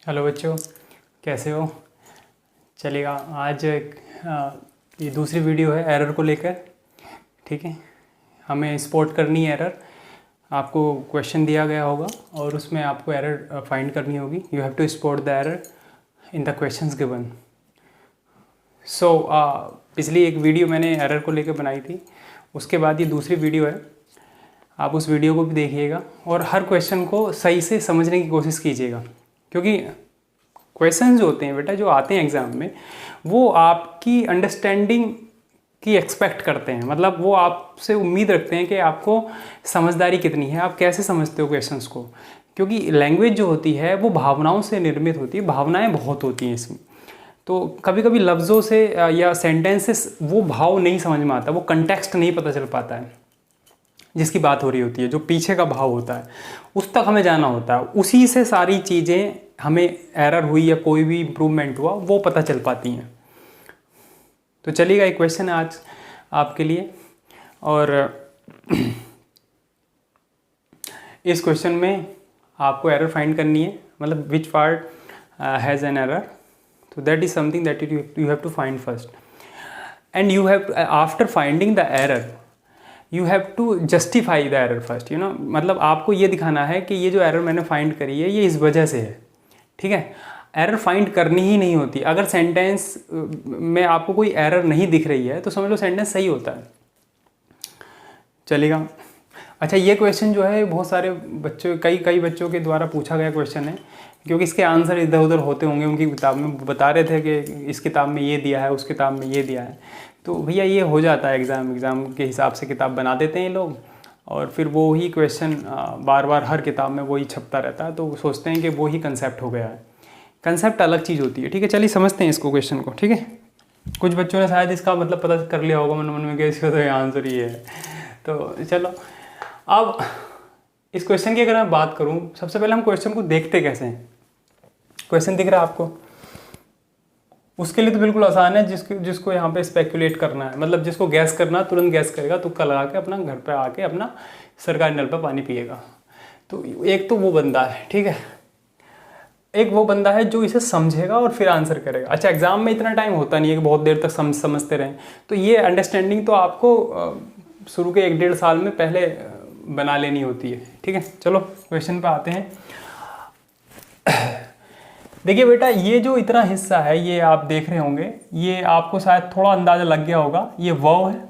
Hello बच्चों, कैसे हो? चलेगा। आज ये दूसरी वीडियो है एरर को लेकर। ठीक है, हमें स्पॉट करनी है एरर। आपको क्वेश्चन दिया गया होगा और उसमें आपको एरर फाइंड करनी होगी। You have to spot the error in the questions given. So पिछली एक वीडियो मैंने एरर को लेकर बनाई थी, उसके बाद ये दूसरी वीडियो है। आप उस वीडियो को भी देखिएगा और हर क्वेश्चन को सही से समझने की कोशिश कीजिएगा, क्योंकि क्वेश्चन जो होते हैं बेटा, जो आते हैं एग्ज़ाम में, वो आपकी अंडरस्टैंडिंग की एक्सपेक्ट करते हैं। मतलब वो आपसे उम्मीद रखते हैं कि आपको समझदारी कितनी है, आप कैसे समझते हो क्वेश्चंस को। क्योंकि लैंग्वेज जो होती है वो भावनाओं से निर्मित होती है, भावनाएं बहुत होती हैं इसमें। तो कभी कभी लफ्ज़ों से या सेंटेंसेस वो भाव नहीं समझ में आता, वो कंटेक्स्ट नहीं पता चल पाता है जिसकी बात हो रही होती है। जो पीछे का भाव होता है उस तक हमें जाना होता है, उसी से सारी चीज़ें हमें एरर हुई या कोई भी इम्प्रूवमेंट हुआ वो पता चल पाती हैं। तो चलिएगा, एक क्वेश्चन है आज आपके लिए, और इस क्वेश्चन में आपको एरर फाइंड करनी है, मतलब which part has an error. तो that is something that you have to find first, and you have after finding the error you have to justify the error first. You know, मतलब आपको ये दिखाना है कि ये जो एरर मैंने फाइंड करी है ये इस वजह से है। ठीक है, एरर फाइंड करनी ही नहीं होती। अगर सेंटेंस में आपको कोई एरर नहीं दिख रही है तो समझ लो सेंटेंस सही होता है। चलेगा। अच्छा, ये क्वेश्चन जो है बहुत सारे बच्चों कई बच्चों के द्वारा पूछा गया क्वेश्चन है, क्योंकि इसके आंसर इधर उधर होते होंगे। उनकी किताब में बता रहे थे कि इस किताब में ये दिया है, उस किताब में ये दिया है। तो भैया ये हो जाता है, एग्ज़ाम के हिसाब से किताब बना देते हैं लोग, और फिर वो ही क्वेश्चन बार बार हर किताब में वही छपता रहता है। तो सोचते हैं कि वो ही कंसेप्ट हो गया है। कंसेप्ट अलग चीज़ होती है। ठीक है, चलिए समझते हैं इसको, क्वेश्चन को। ठीक है, कुछ बच्चों ने शायद इसका मतलब पता कर लिया होगा मन में कि इसका तो ये आंसर ये है। तो चलो, अब इस क्वेश्चन की अगर मैं बात करूँ, सबसे पहले हम क्वेश्चन को देखते कैसे हैं। क्वेश्चन दिख रहा है आपको? उसके लिए तो बिल्कुल आसान है। जिसको यहाँ पे स्पेकुलेट करना है, मतलब जिसको गैस करना है तुरंत गैस करेगा, तुक्का लगा के अपना घर पे आके अपना सरकारी नल पर पानी पिएगा। तो एक तो वो बंदा है, ठीक है, एक वो बंदा है जो इसे समझेगा और फिर आंसर करेगा। अच्छा, एग्जाम में इतना टाइम होता नहीं है कि बहुत देर तक समझते रहें। तो ये अंडरस्टैंडिंग तो आपको शुरू के 1-1.5 साल में पहले बना लेनी होती है। ठीक है, चलो क्वेश्चन पे आते हैं। देखिए बेटा, ये जो इतना हिस्सा है ये आप देख रहे होंगे, ये आपको शायद थोड़ा अंदाजा लग गया होगा। ये वर्ब है,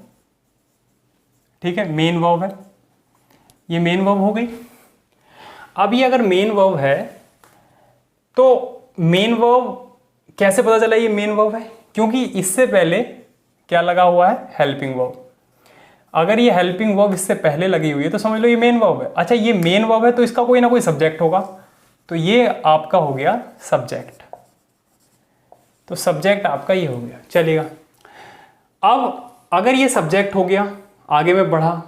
ठीक है, मेन वर्ब है। ये मेन वर्ब हो गई। अब ये अगर मेन वर्ब है तो मेन वर्ब कैसे पता चला ये मेन वर्ब है? क्योंकि इससे पहले क्या लगा हुआ है? Helping verb. अगर ये हेल्पिंग वर्ब इससे पहले लगी हुई है तो समझ लो ये मेन वर्ब है। अच्छा, ये मेन वर्ब है तो इसका कोई ना कोई सब्जेक्ट होगा, तो ये आपका हो गया सब्जेक्ट। तो सब्जेक्ट आपका ये हो गया। चलेगा, अब अगर ये सब्जेक्ट हो गया, आगे में बढ़ा।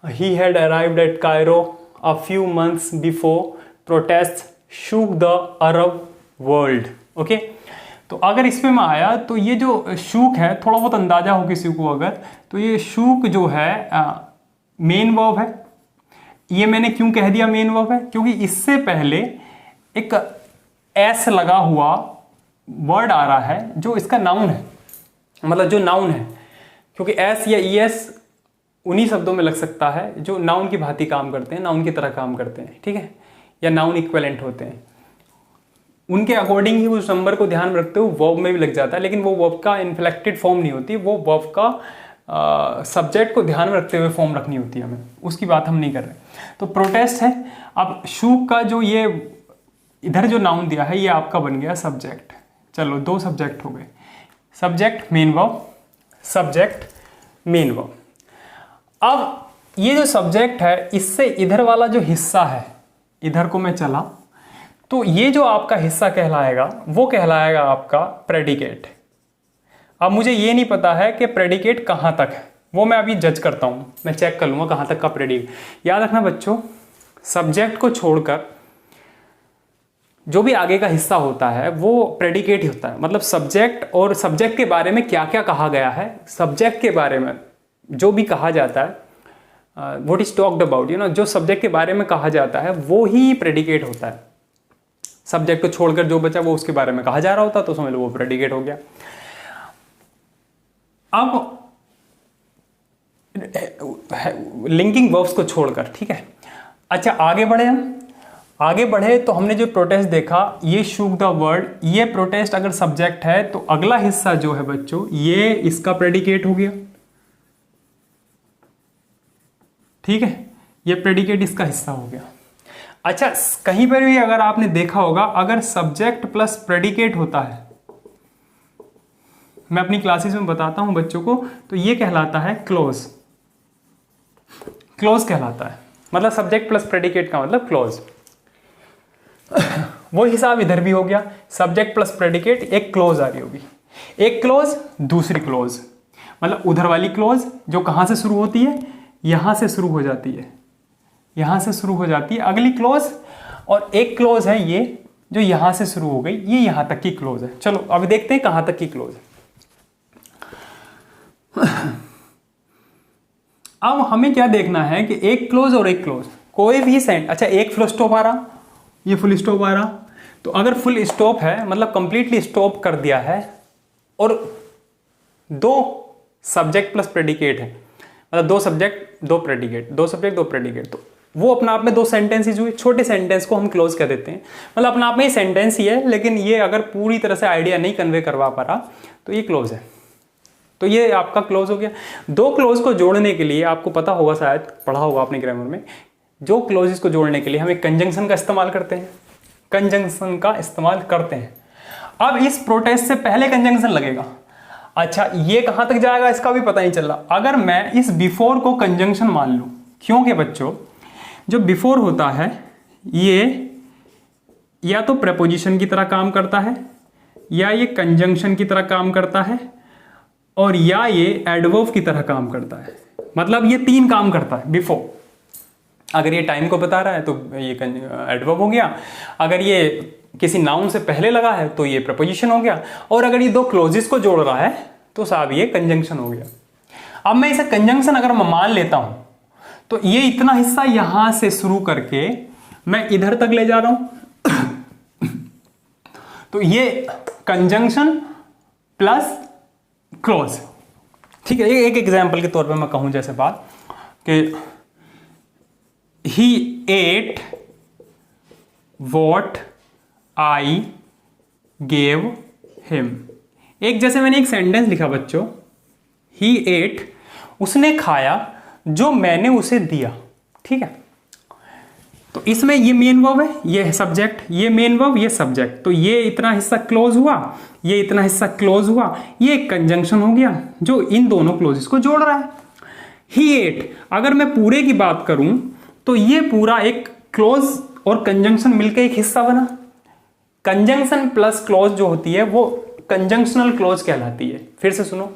He had arrived at Cairo a few months before protest shook the Arab world. Okay, तो अगर इसमें मैं आया तो ये जो शूक है, थोड़ा बहुत अंदाजा हो किसी को अगर, तो ये शूक जो है मेन वर्ब है। ये मैंने क्यों कह दिया मेन वर्ब है? क्योंकि इससे पहले एक एस लगा हुआ वर्ड आ रहा है जो इसका नाउन है, मतलब जो नाउन है। क्योंकि एस या ई एस उन्हीं शब्दों में लग सकता है जो नाउन की भांति काम करते हैं, नाउन की तरह काम करते हैं। ठीक है, या नाउन इक्विवेलेंट होते हैं। उनके अकॉर्डिंग ही उस नंबर को ध्यान रखते हुए वर्ब में भी लग जाता है, लेकिन वो वर्ब का इन्फ्लेक्टेड फॉर्म नहीं होती, वो वर्ब का सब्जेक्ट को ध्यान में रखते हुए फॉर्म रखनी होती है हमें। उसकी बात हम नहीं कर रहे। तो प्रोटेस्ट है। अब शूक का जो ये इधर जो नाउन दिया है ये आपका बन गया सब्जेक्ट। चलो, 2 सब्जेक्ट हो गए, subject main verb, subject main verb. अब ये जो सब्जेक्ट है इससे इधर वाला जो हिस्सा है, इधर को मैं चला तो ये जो आपका हिस्सा कहलाएगा वो कहलाएगा आपका प्रेडिकेट। अब मुझे ये नहीं पता है कि प्रेडिकेट कहाँ तक है, वो मैं अभी जज करता हूँ, मैं चेक कर लूँगा कहाँ तक का प्रेडिकेट। याद रखना बच्चों, सब्जेक्ट को छोड़कर जो भी आगे का हिस्सा होता है वो प्रेडिकेट ही होता है। मतलब सब्जेक्ट और सब्जेक्ट के बारे में क्या क्या कहा गया है, सब्जेक्ट के बारे में जो भी कहा जाता है, what is talked about, you know, जो सब्जेक्ट के बारे में कहा जाता है वो ही प्रेडिकेट होता है। सब्जेक्ट को छोड़कर जो बचा वो उसके बारे में कहा जा रहा होता, तो समझ लो वो प्रेडिकेट हो गया। अब लिंकिंग वर्ब्स को छोड़कर, ठीक है। अच्छा आगे बढ़े, हम आगे बढ़े तो हमने जो प्रोटेस्ट देखा, ये शुक द वर्ल्ड, ये प्रोटेस्ट अगर सब्जेक्ट है तो अगला हिस्सा जो है बच्चों ये इसका प्रेडिकेट हो गया, ठीक है, ये प्रेडिकेट इसका हिस्सा हो गया। अच्छा कहीं पर भी अगर आपने देखा होगा, अगर सब्जेक्ट प्लस प्रेडिकेट होता है, मैं अपनी क्लासेस में बताता हूं बच्चों को, तो ये कहलाता है क्लोज, क्लोज कहलाता है, मतलब सब्जेक्ट प्लस प्रेडिकेट का मतलब क्लोज। वो हिसाब इधर भी हो गया, सब्जेक्ट प्लस प्रेडिकेट, एक क्लोज आ रही होगी, एक क्लोज दूसरी क्लोज, मतलब उधर वाली क्लोज जो कहां से शुरू होती है, यहां से शुरू हो जाती है, यहां से शुरू हो जाती है अगली क्लोज, और एक क्लोज है ये जो यहां से शुरू हो गई, ये यहां तक की क्लोज है। चलो अभी देखते हैं कहां तक की क्लोज है। अब हमें क्या देखना है कि एक क्लोज और एक क्लोज, कोई भी सेंट, अच्छा एक फुल स्टॉप आ रहा, ये फुल स्टॉप आ रहा, तो अगर फुल स्टॉप है मतलब कंप्लीटली स्टॉप कर दिया है, और दो सब्जेक्ट प्लस प्रेडिकेट है, मतलब दो सब्जेक्ट दो प्रेडिकेट, दो सब्जेक्ट दो प्रेडिकेट, तो वो अपना आप में दो सेंटेंसेस हुए, छोटे सेंटेंस को हम क्लोज कर देते हैं, मतलब अपना आप में ही सेंटेंस ही है, लेकिन ये अगर पूरी तरह से आइडिया नहीं कन्वे करवा पा रहा तो ये क्लोज है, तो ये आपका क्लोज हो गया। दो क्लोज को जोड़ने के लिए आपको पता होगा, शायद पढ़ा होगा आपने ग्रामर में, जो क्लोजेस को जोड़ने के लिए हम एक कंजंक्शन का इस्तेमाल करते हैं, कंजंक्शन का इस्तेमाल करते हैं। अब इस प्रोटेस्ट से पहले कंजंक्शन लगेगा, अच्छा ये कहां तक जाएगा इसका भी पता नहीं चल रहा। अगर मैं इस बिफोर को कंजंक्शन मान लूं, क्योंकि बच्चों जो बिफोर होता है ये या तो प्रेपोजिशन की तरह काम करता है, या ये कंजंक्शन की तरह काम करता है, और या ये एडवर्ब की तरह काम करता है, मतलब ये तीन काम करता है बिफोर। अगर ये टाइम को बता रहा है तो ये एडवर्ब हो गया, अगर ये किसी नाउन से पहले लगा है तो ये प्रपोजिशन हो गया, और अगर ये दो क्लोजेस को जोड़ रहा है तो साहब ये कंजंक्शन हो गया। अब मैं इसे कंजंक्शन अगर मैं मान लेता हूं तो ये इतना हिस्सा यहां से शुरू करके मैं इधर तक ले जा रहा हूं तो ये कंजंक्शन प्लस क्लोज, ठीक है। एक एग्जांपल के तौर पे मैं कहूं जैसे बात कि he ate what I gave him, एक जैसे मैंने एक सेंटेंस लिखा बच्चों, he ate, उसने खाया जो मैंने उसे दिया, ठीक है। तो इसमें ये मेन वर्ब है, ये है सब्जेक्ट, ये मेन वर्ब, ये सब्जेक्ट, तो ये इतना हिस्सा क्लोज हुआ, ये इतना हिस्सा क्लोज हुआ, ये एक कंजंक्शन हो गया जो इन दोनों क्लोजेस को जोड़ रहा है। he ate, अगर मैं पूरे की बात करूं तो ये पूरा एक क्लोज और कंजंक्शन मिलकर एक हिस्सा बना। कंजंक्शन प्लस क्लोज जो होती है वो कंजंक्शनल क्लोज कहलाती है। फिर से सुनो,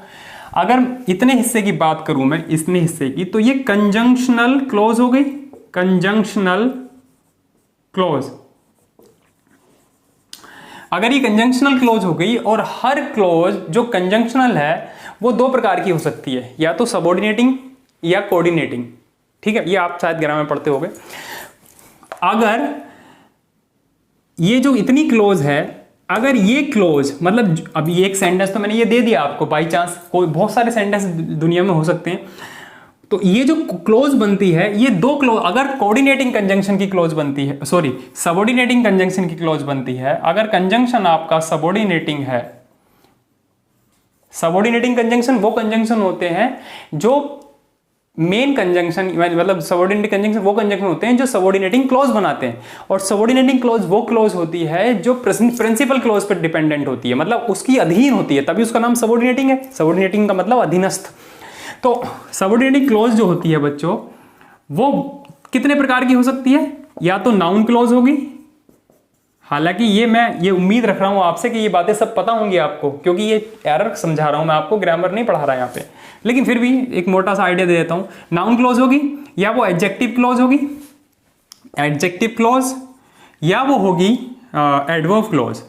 अगर इतने हिस्से की बात करूं मैं, इतने हिस्से की, तो ये कंजंक्शनल क्लोज हो गई, कंजंक्शनल क्लोज। अगर ये कंजंक्शनल क्लोज हो गई, और हर क्लोज जो कंजंक्शनल है वो दो प्रकार की हो सकती है, या तो सबऑर्डिनेटिंग या कोऑर्डिनेटिंग, ठीक है, ये आप शायद ग्रामर में पढ़ते होंगे। अगर ये जो इतनी क्लोज है, अगर ये क्लोज मतलब अभी एक सेंटेंस तो मैंने ये दे दिया आपको, बाई चांस कोई बहुत सारे सेंटेंस दुनिया में हो सकते हैं, तो ये जो क्लोज बनती है ये दो क्लोज, अगर कोऑर्डिनेटिंग कंजंक्शन की क्लोज बनती है, सॉरी सबऑर्डिनेटिंग कंजंक्शन की क्लोज बनती है, अगर कंजंक्शन आपका सबऑर्डिनेटिंग है, सबऑर्डिनेटिंग कंजंक्शन वो कंजंक्शन होते हैं जो मेन कंजंक्शन, मतलब सबऑर्डिनेटिंग कंजंक्शन वो कंजंक्शन होते हैं जो सबऑर्डिनेटिंग क्लोज बनाते हैं, और सबऑर्डिनेटिंग क्लोज वो क्लोज होती है जो प्रिंसिपल क्लोज पर डिपेंडेंट होती है, मतलब उसकी अधीन होती है, तभी उसका नाम सबऑर्डिनेटिंग है। सबऑर्डिनेटिंग का मतलब अधीनस्थ। तो सबऑर्डिनेटिंग क्लोज जो होती है बच्चों वो कितने प्रकार की हो सकती है, या तो नाउन क्लोज होगी, हालांकि ये उम्मीद रख रहा हूं आपसे कि ये बातें सब पता होंगी आपको, क्योंकि ये एरर समझा रहा हूं मैं आपको, ग्रामर नहीं पढ़ा रहा यहाँ पे, लेकिन फिर भी एक मोटा सा आइडिया दे देता हूं। नाउन क्लोज होगी, या वो एडजेक्टिव क्लोज होगी, एडजेक्टिव क्लोज, या वो होगी एडवर्ब क्लोज।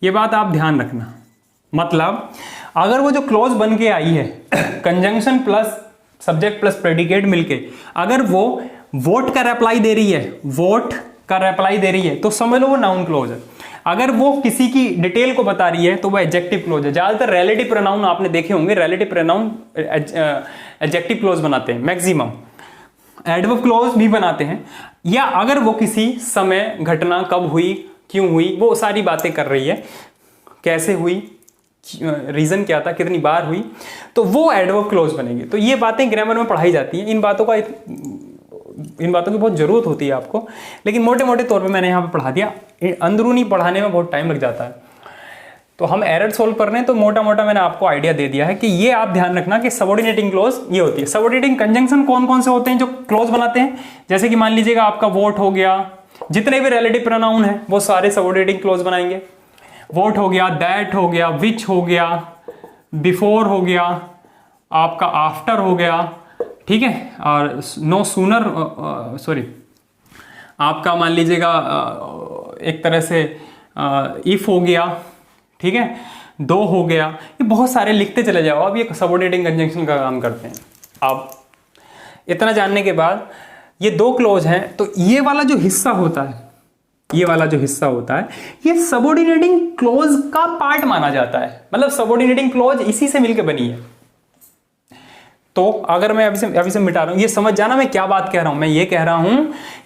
ये बात आप ध्यान रखना, मतलब अगर वो जो क्लोज बन के आई है conjunction plus subject plus predicate मिलके, अगर वो वोट का रिप्लाई दे रही है, वोट का रिप्लाई दे रही है तो समझ लो वो नाउन क्लोज है। अगर वो किसी की डिटेल को बता रही है तो वो एडजेक्टिव क्लोज है। ज्यादातर रिलेटिव प्रोनाउन आपने देखे होंगे, रिलेटिव प्रोनाउन एडजेक्टिव क्लोज बनाते हैं, मैक्सिमम एडवर्ब क्लोज भी बनाते हैं। या अगर वो किसी समय, घटना, कब हुई, क्यों हुई, वो सारी बातें कर रही है, कैसे हुई, रीजन क्या था, कितनी बार हुई, तो वो एडवर्ब क्लोज बनेगी। तो ये बातें ग्रामर में पढ़ाई जाती हैं। इन बातों की बहुत जरूरत होती है आपको, लेकिन मोटे मोटे तौर पे मैंने यहाँ पे पढ़ा दिया। अंदरूनी पढ़ाने में बहुत टाइम लग जाता है। तो हम एरर सोल्व कर रहे हैं तो मोटा मोटा मैंने आपको आइडिया दे दिया है कि ये आप ध्यान रखना कि सबऑर्डिनेटिंग क्लोज ये होती है। सबऑर्डिनेटिंग कंजंक्शन कौन कौन से होते हैं जो क्लोज बनाते हैं, जैसे कि मान लीजिएगा आपका वोट हो गया, जितने भी रिलेटिव प्रोनाउन है वो सारे सबऑर्डिनेटिंग क्लोज बनाएंगे। वोट हो गया, दैट हो गया, विच हो गया, बिफोर हो गया, आपका आफ्टर हो गया, ठीक है, और नो सूनर, सॉरी आपका मान लीजिएगा एक तरह से इफ हो गया, ठीक है, दो हो गया, ये बहुत सारे लिखते चले जाओ। अब ये सबऑर्डिनेटिंग कंजंक्शन का काम करते हैं। अब इतना जानने के बाद ये दो क्लोज हैं, तो ये वाला जो हिस्सा होता है, ये वाला जो हिस्सा होता है, ये सबऑर्डिनेटिंग क्लोज का पार्ट माना जाता है। मतलब सबऑर्डिनेटिंग क्लोज इसी से मिलकर बनी है। तो अगर मैं अभी से मिटा रहा हूं, ये समझ जाना मैं क्या बात कह रहा हूं। मैं ये कह रहा हूं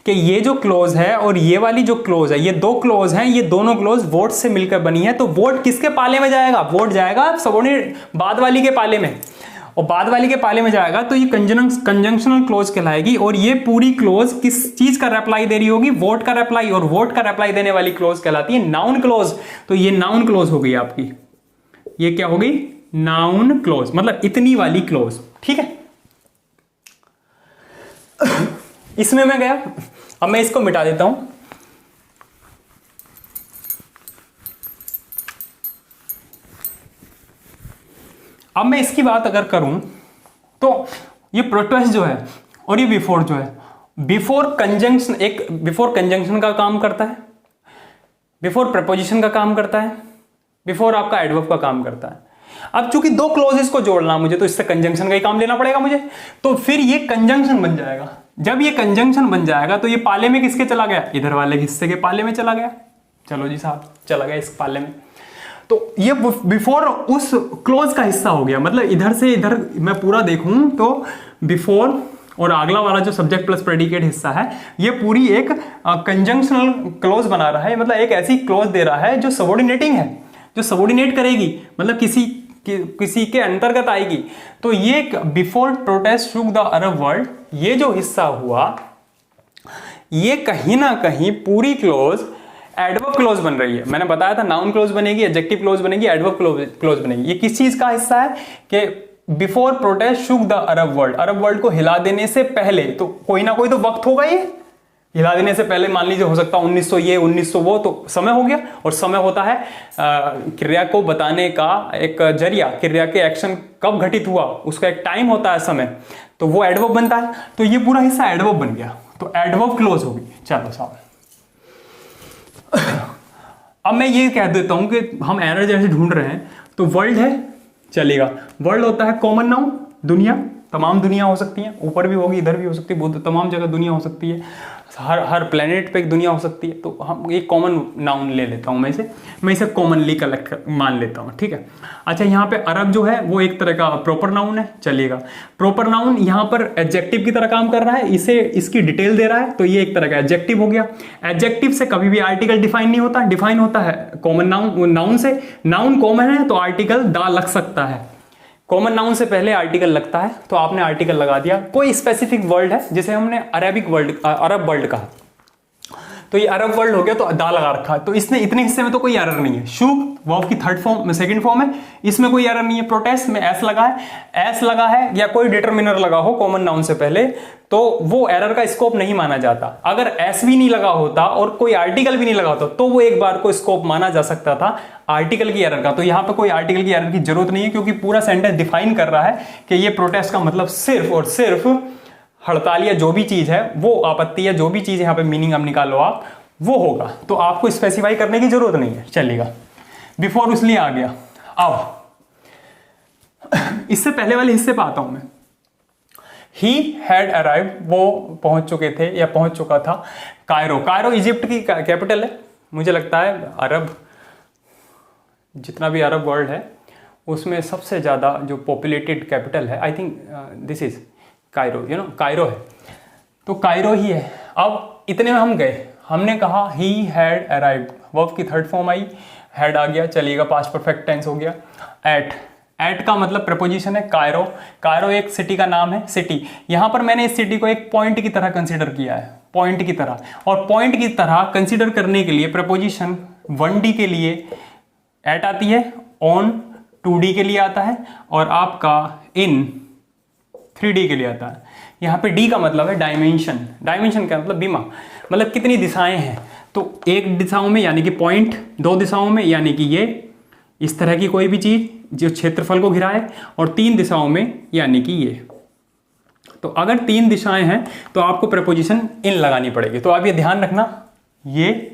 कि ये जो क्लोज है और ये वाली जो क्लोज है, ये दो क्लोज हैं, ये दोनों क्लोज वोट से मिलकर बनी है। तो वोट किसके पाले में जाएगा? वोट जाएगा सबऑर्डिनेट बाद वाली के पाले में, और बाद वाली के पाले में जाएगा तो ये कंजंक्शनल क्लोज कहलाएगी। और ये पूरी क्लोज किस चीज का रिप्लाई दे रही होगी? वोट का रिप्लाई, और वोट का रिप्लाई देने वाली क्लोज कहलाती है नाउन क्लोज। तो ये नाउन क्लोज हो गई आपकी, ये क्या हो गई? नाउन क्लोज, मतलब इतनी वाली क्लोज, ठीक है। इसमें मैं गया, अब मैं इसको मिटा देता हूं। अब मैं इसकी बात अगर करूं तो ये प्रोटेस्ट जो है और ये बिफोर जो है, बिफोर कंजंक्शन, एक बिफोर कंजंक्शन का काम करता है, बिफोर प्रपोजिशन का काम करता है, बिफोर आपका एडवर्ब का काम करता है। अब चूंकि दो क्लोजेस को जोड़ना मुझे, तो इससे कंजंक्शन का ही काम लेना पड़ेगा मुझे, तो फिर ये कंजंक्शन बन जाएगा। जब ये कंजंक्शन बन जाएगा तो ये पाले में किसके चला गया? इधर वाले हिस्से के पाले में चला गया। चलो जी साहब, चला गया इस पाले में। तो ये बिफोर उस क्लोज का हिस्सा हो गया। मतलब इधर से इधर मैं पूरा देखूं तो बिफोर और अगला वाला जो सब्जेक्ट प्लस प्रेडिकेट हिस्सा है, ये पूरी एक कंजंक्शनल क्लोज बना रहा है। मतलब एक ऐसी क्लोज दे रहा है जो सबऑर्डिनेटिंग है, जो सबऑर्डिनेट करेगी, मतलब किसी के अंतर्गत आएगी। तो ये before protest shook the Arab world, ये जो हिस्सा हुआ, ये कहीं ना कहीं पूरी क्लोज एडवर्ब क्लोज बन रही है। मैंने बताया था नाउन क्लोज बनेगी, एडजेक्टिव क्लोज बनेगी, एडवर्ब क्लोज बनेगी। ये किस चीज का हिस्सा है कि before protest shook the Arab world, Arab world को हिला देने से पहले, तो कोई ना कोई तो वक्त होगा ये हिला देने से पहले। मान लीजिए हो सकता है 1900 ये 1900 वो, तो समय हो गया। और समय होता है क्रिया को बताने का एक जरिया, क्रिया के एक्शन कब घटित हुआ उसका एक टाइम होता है समय, तो वो एडवर्ब बनता है। तो ये पूरा हिस्सा एडवर्ब बन गया, तो एडवर्ब क्लोज होगी। चलो साहब, अब मैं ये कह देता हूं कि हम एरर जैसे ढूंढ रहे हैं, तो वर्ल्ड है, चलेगा। वर्ल्ड होता है कॉमन नाउन, दुनिया, तमाम दुनिया हो सकती है, ऊपर भी होगी, इधर भी हो सकती है, बहुत तमाम जगह दुनिया हो सकती है, हर प्लेनेट पे एक दुनिया हो सकती है। तो हम एक कॉमन नाउन ले लेता हूं, मैं इसे कॉमनली कलेक्ट मान लेता हूं, ठीक है। अच्छा, यहाँ पे अरब जो है वो एक तरह का प्रॉपर नाउन है, चलेगा। प्रॉपर नाउन यहाँ पर एडजेक्टिव की तरह काम कर रहा है, इसे इसकी डिटेल दे रहा है, तो ये एक तरह का एडजेक्टिव हो गया। एडजेक्टिव से कभी भी आर्टिकल डिफाइन नहीं होता, डिफाइन होता है कॉमन नाउन से। नाउन कॉमन है तो आर्टिकल दा लग सकता है। कॉमन नाउन से पहले आर्टिकल लगता है, तो आपने आर्टिकल लगा दिया। कोई स्पेसिफिक वर्ड है, जैसे हमने अरब वर्ल्ड कहा, तो ये अरब वर्ल्ड हो गया, तो दा लगा रखा है। तो इसने इतने हिस्से में तो कोई एरर नहीं है। शुक वर्ब की सेकंड फॉर्म है, इसमें कोई एरर नहीं है। प्रोटेस्ट में एस लगा है, या कोई डिटरमिनर लगा हो कॉमन नाउन से पहले, तो वो एरर का स्कोप नहीं माना जाता। अगर एस भी नहीं लगा होता और कोई आर्टिकल भी नहीं लगा होता, तो वो एक बार को स्कोप माना जा सकता था आर्टिकल की एरर का। तो यहां पे कोई आर्टिकल की एरर की जरूरत नहीं है, क्योंकि पूरा सेंटेंस डिफाइन कर रहा है कि ये प्रोटेस्ट का मतलब सिर्फ और सिर्फ हड़ताल या जो भी चीज है वो, आपत्ति या जो भी चीज यहाँ पे मीनिंग अब निकालो आप, वो होगा। तो आपको स्पेसिफाई करने की जरूरत नहीं है, चलेगा। बिफोर इसलिए आ गया। अब इससे पहले वाले हिस्से पे आता हूं मैं। ही हैड अराइव्ड, वो पहुंच चुके थे या पहुंच चुका था। कायरो, कायरो इजिप्ट की कैपिटल है। मुझे लगता है अरब, जितना भी अरब वर्ल्ड है उसमें सबसे ज़्यादा जो पॉपुलेटेड कैपिटल है, I think this is Cairo, you know Cairo है, तो कायरो ही है। अब इतने में हम गए, हमने कहा ही हैड अराइव्ड, वर्ब की थर्ड फॉर्म आई, हैड आ गया, चलिएगा पास्ट परफेक्ट टेंस हो गया। एट, एट का मतलब प्रपोजिशन है कायरो, कायरो एक सिटी का नाम है, सिटी। यहाँ पर मैंने इस सिटी को एक पॉइंट की तरह कंसिडर किया है, पॉइंट की तरह, और पॉइंट की तरह कंसिडर करने के लिए प्रपोजिशन 1D के लिए एट आती है, ऑन 2D के लिए आता है, और आपका इन 3D के लिए आता है। यहाँ पे D का मतलब है डायमेंशन, डायमेंशन का मतलब बीमा, मतलब कितनी दिशाएं हैं। तो एक दिशाओं में यानी कि पॉइंट, दो दिशाओं में यानी कि ये इस तरह की कोई भी चीज जो क्षेत्रफल को घिराए, और तीन दिशाओं में यानी कि ये। तो अगर तीन दिशाएं हैं तो आपको प्रपोजिशन इन लगानी पड़ेगी। तो आप ये ध्यान रखना, ये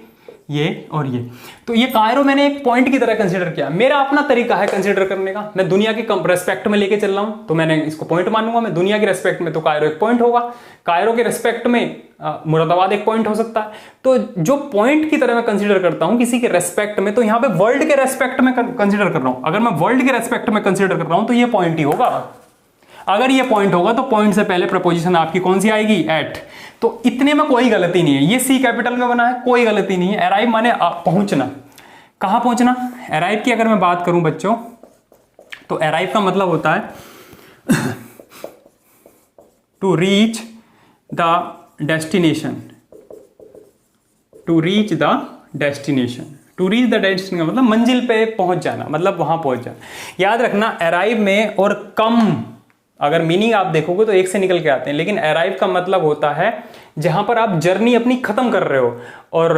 और ये। तो ये कायरो मैंने एक पॉइंट की तरह कंसीडर किया, मेरा अपना तरीका है कंसीडर करने का। मैं दुनिया के रेस्पेक्ट में लेके चल रहा हूं तो मैंने इसको पॉइंट मानूंगा। मैं दुनिया के रेस्पेक्ट में तो कायरो एक पॉइंट होगा, कायरो के रेस्पेक्ट में मुरादाबाद एक पॉइंट हो सकता है। तो जो पॉइंट की तरह मैं कंसीडर करता हूं किसी के रेस्पेक्ट में, तो यहां पे वर्ल्ड के रेस्पेक्ट में कंसीडर कर रहा हूं। अगर मैं वर्ल्ड के रेस्पेक्ट में कंसीडर कर रहा हूं तो ये पॉइंट ही होगा। अगर ये पॉइंट होगा तो पॉइंट से पहले प्रपोजिशन आपकी कौन सी आएगी? एट। तो इतने में कोई गलती नहीं है, ये सी कैपिटल में बना है, कोई गलती नहीं है। अराइव माने पहुंचना। कहां पहुंचना? अराइव की अगर मैं बात करूं बच्चों, तो अराइव का मतलब होता है to reach the destination, to reach the destination. To reach the destination मतलब मंजिल पे पहुंच जाना, मतलब वहां पहुंच जाना। याद रखना अराइव में और कम, अगर मीनिंग आप देखोगे तो एक से निकल के आते हैं, लेकिन अराइव का मतलब होता है जहां पर आप जर्नी अपनी खत्म कर रहे हो, और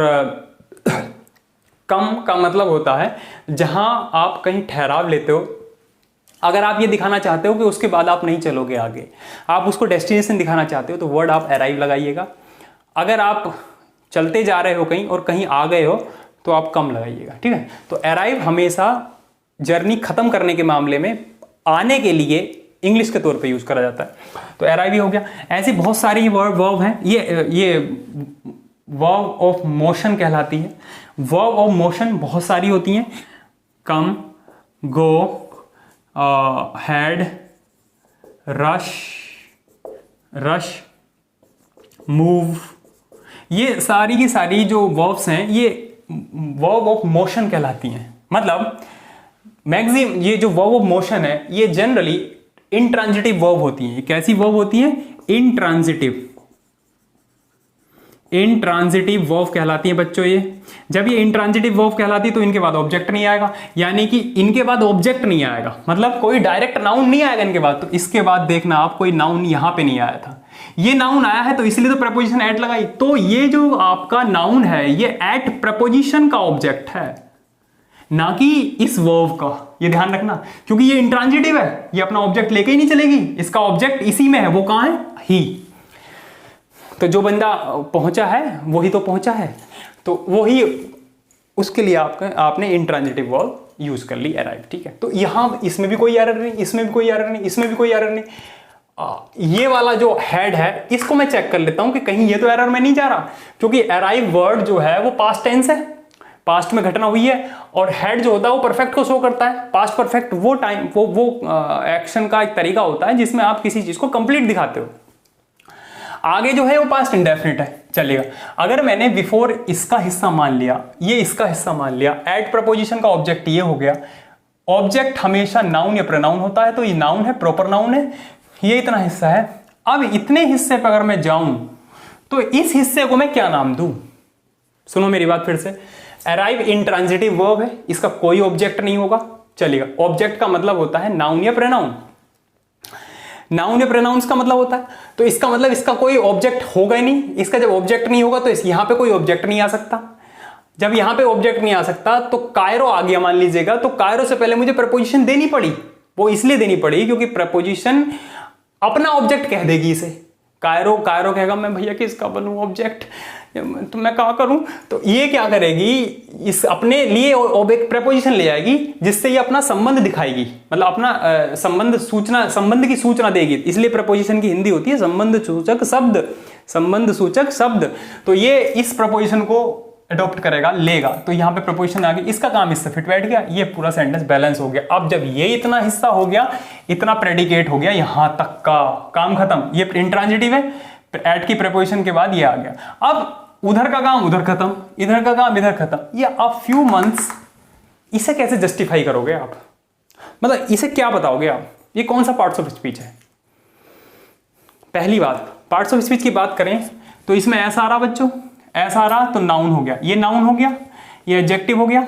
कम का मतलब होता है जहां आप कहीं ठहराव लेते हो। अगर आप ये दिखाना चाहते हो कि उसके बाद आप नहीं चलोगे आगे, आप उसको डेस्टिनेशन दिखाना चाहते हो, तो वर्ड आप अराइव लगाइएगा। अगर आप चलते जा रहे हो कहीं और कहीं आ गए हो तो आप कम लगाइएगा, ठीक है। तो अराइव हमेशा जर्नी खत्म करने के मामले में आने के लिए इंग्लिश के तौर पे यूज करा जाता है। तो अराइव ही हो गया। ऐसी बहुत सारी वर्ब हैं, ये वर्ब ऑफ मोशन कहलाती है। वर्ब ऑफ मोशन बहुत सारी होती हैं, कम, गो, हैड, रश, मूव, ये सारी की सारी जो वर्ब्स हैं ये वर्ब ऑफ मोशन कहलाती हैं। मतलब मैक्सिमम ये जो वर्ब ऑफ मोशन है ये जनरली इंट्रांजिटिव वर्ब होती है। कैसी वर्ब होती है? इंट्रांजिटिव वर्ब कहलाती है बच्चों। ये जब ये इंट्रांजिटिव वर्ब कहलाती है तो इनके बाद ऑब्जेक्ट नहीं आएगा, यानी कि इनके बाद ऑब्जेक्ट नहीं आएगा, मतलब कोई डायरेक्ट नाउन नहीं आएगा इनके बाद। तो इसके बाद देखना आप, कोई नाउन यहां पे नहीं आया था, ये नाउन आया है तो इसलिए तो प्रपोजिशन एट लगाई। तो ये जो आपका नाउन है ये एट प्रपोजिशन का ऑब्जेक्ट है, ना कि इस वर्ब का। ये ध्यान रखना, क्योंकि ये इंट्रांजिटिव है, ये अपना ऑब्जेक्ट लेके ही नहीं चलेगी, इसका ऑब्जेक्ट इसी में है। वो कहां है? ही। तो जो बंदा पहुंचा है वही तो पहुंचा है, तो वही उसके लिए आपने इंट्रांजिटिव वर्ब यूज कर ली अराइव, ठीक है। तो यहां इसमें भी कोई एरर नहीं, इसमें भी कोई एरर नहीं, इसमें भी कोई एरर नहीं। ये वाला जो हेड है इसको मैं चेक कर लेता हूं कि कहीं ये तो एरर में नहीं जा रहा, क्योंकि अराइव वर्ड जो है वो पास्ट टेंस है, पास्ट में घटना हुई है, और हेड जो होता है वो परफेक्ट को शो करता है। पास्ट परफेक्ट वो टाइम वो एक्शन का एक तरीका होता है जिसमें आप किसी चीज को कंप्लीट दिखाते हो। आगे जो है वो पास्ट इंडेफिनिट है, चलेगा। अगर मैंने बिफोर इसका हिस्सा मान लिया, ये इसका हिस्सा मान लिया, एट प्रपोजिशन का ऑब्जेक्ट ये हो गया। ऑब्जेक्ट हमेशा नाउन या प्रोनाउन होता है, तो ये नाउन है, प्रॉपर नाउन है, ये इतना हिस्सा है। अब इतने हिस्से पर अगर मैं जाऊं तो इस हिस्से को मैं क्या नाम दूं? सुनो मेरी बात फिर से। अराइव इंट्रांजिटिव वर्ब है, इसका कोई ऑब्जेक्ट नहीं होगा, चलेगा। ऑब्जेक्ट का मतलब होता है नाउन या प्रोनाउन, नाउन या प्रोनाउंस का मतलब होता है, तो इसका मतलब इसका कोई ऑब्जेक्ट होगा ही नहीं। इसका जब ऑब्जेक्ट नहीं होगा तो यहां पे कोई ऑब्जेक्ट नहीं आ सकता। जब यहां पे ऑब्जेक्ट नहीं आ सकता तो कायरो आ गया मान लीजिएगा, तो कायरो से पहले मुझे प्रपोजिशन देनी पड़ी। वो इसलिए देनी पड़ी क्योंकि प्रपोजिशन अपना ऑब्जेक्ट कह देगी इसे। कायरो कहेगा मैं भैया किसका बनूं ऑब्जेक्ट, तो मैं क्या करूं? तो ये क्या करेगी, इस अपने लिए प्रपोजिशन ले आएगी जिससे ये अपना संबंध दिखाएगी, मतलब अपना संबंध की सूचना देगी। इसलिए प्रपोजिशन की हिंदी होती है संबंध सूचक शब्द। संबंध सूचक शब्द, तो ये इस प्रपोजिशन को अडॉप्ट करेगा, लेगा, तो यहाँ पे प्रपोजिशन आ गई, इसका काम इससे फिट बैठ गया, ये पूरा सेंटेंस बैलेंस हो गया। अब जब ये इतना हिस्सा हो गया, इतना प्रेडिकेट हो गया, यहां तक का काम खत्म। ये इंट्रांजिटिव है, एट की प्रपोजिशन के बाद ये आ गया। अब उधर का काम उधर खत्म, इधर का काम इधर खत्म। ये अ फ्यू मंथ्स, इसे कैसे जस्टिफाई करोगे आप? मतलब इसे क्या बताओगे आप? ये कौन सा पार्ट्स ऑफ स्पीच है? पहली बात, पार्ट्स ऑफ स्पीच की बात करें तो इसमें ऐसा आ रहा बच्चों, ऐसा आ रहा तो नाउन हो गया, ये नाउन हो गया, ये एडजेक्टिव हो गया,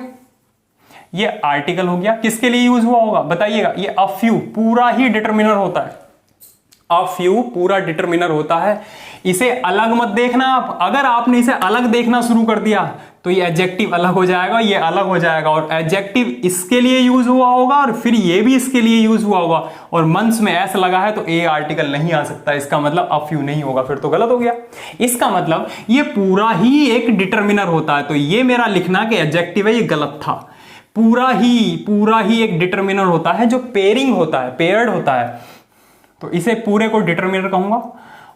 ये आर्टिकल हो गया। किसके लिए यूज हुआ होगा बताइएगा? ये अ फ्यू पूरा ही डिटरमिनर होता है, अ फ्यू पूरा डिटरमिनर होता है। इसे अलग मत देखना आप, अगर आपने इसे अलग देखना शुरू कर दिया तो ये एडजेक्टिव अलग हो जाएगा, ये अलग हो जाएगा, और एडजेक्टिव इसके लिए यूज हुआ होगा और फिर ये भी इसके लिए यूज हुआ होगा, और मंथ्स में ऐसा लगा है तो ए आर्टिकल नहीं आ सकता, इसका मतलब अ फ्यू नहीं होगा, फिर तो गलत हो गया। इसका मतलब ये पूरा ही एक डिटरमिनर होता है, तो ये मेरा लिखना कि एडजेक्टिव है ये गलत था। पूरा ही एक डिटरमिनर होता है जो पेयरिंग होता है, पेयर्ड होता है, तो इसे पूरे को डिटरमिनर कहूंगा।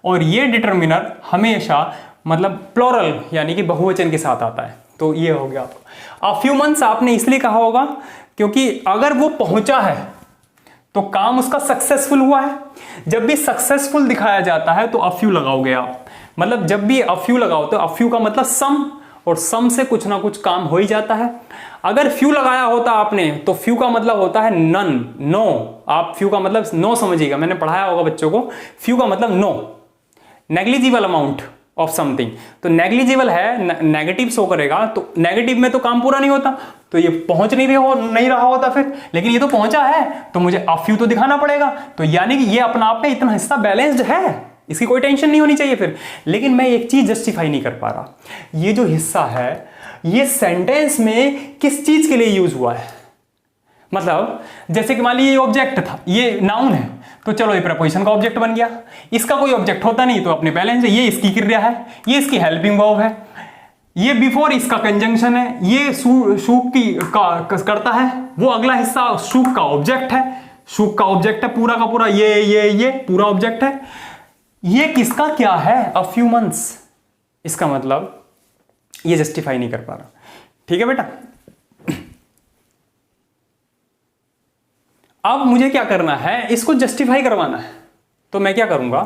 और ये डिटरमिनर हमेशा मतलब प्लूरल यानी कि बहुवचन के साथ आता है, तो ये हो गया आपको। अ फ्यू मंथ्स आपने इसलिए कहा होगा क्योंकि अगर वो पहुंचा है तो काम उसका सक्सेसफुल हुआ है। जब भी सक्सेसफुल दिखाया जाता है तो अ फ्यू लगाओगे आप, मतलब जब भी अ फ्यू लगाओ तो अ फ्यू का मतलब सम, और सम से कुछ ना कुछ काम हो ही जाता है। अगर फ्यू लगाया होता आपने तो फ्यू का मतलब होता है नन, नो। आप फ्यू का मतलब नो समझिएगा, मैंने पढ़ाया होगा बच्चों को, फ्यू का मतलब no, negligible amount of something. तो नेग्लिजिबल है, नेगेटिव शो करेगा, तो नेगेटिव में तो काम पूरा नहीं होता, तो ये पहुंच नहीं रहा होता फिर, लेकिन ये तो पहुंचा है तो मुझे अ फ्यू तो दिखाना पड़ेगा, तो यानी कि ये अपना आप में इतना हिस्सा बैलेंस्ड है, इसकी कोई टेंशन नहीं होनी चाहिए फिर। लेकिन मैं एक चीज जस्टिफाई नहीं कर पा रहा, ये जो हिस्सा है ये सेंटेंस में किस चीज के लिए यूज हुआ है? मतलब जैसे कि मान लीजिए ये ऑब्जेक्ट था, ये नाउन है, तो चलो ये प्रपोजिशन का ऑब्जेक्ट बन गया। इसका कोई ऑब्जेक्ट होता नहीं तो अपने बैलेंस है, ये इसकी क्रिया है, ये इसकी हेल्पिंग वर्ब है, ये बिफोर इसका कंजंक्शन है, ये शुक की करता है, वो अगला हिस्सा शुक का ऑब्जेक्ट है, शुक का ऑब्जेक्ट है पूरा का पूरा, ये पूरा ऑब्जेक्ट है। ये किसका क्या है? A few months. इसका मतलब ये जस्टिफाई नहीं कर पा रहा, ठीक है बेटा। अब मुझे क्या करना है, इसको जस्टिफाई करवाना है, तो मैं क्या करूंगा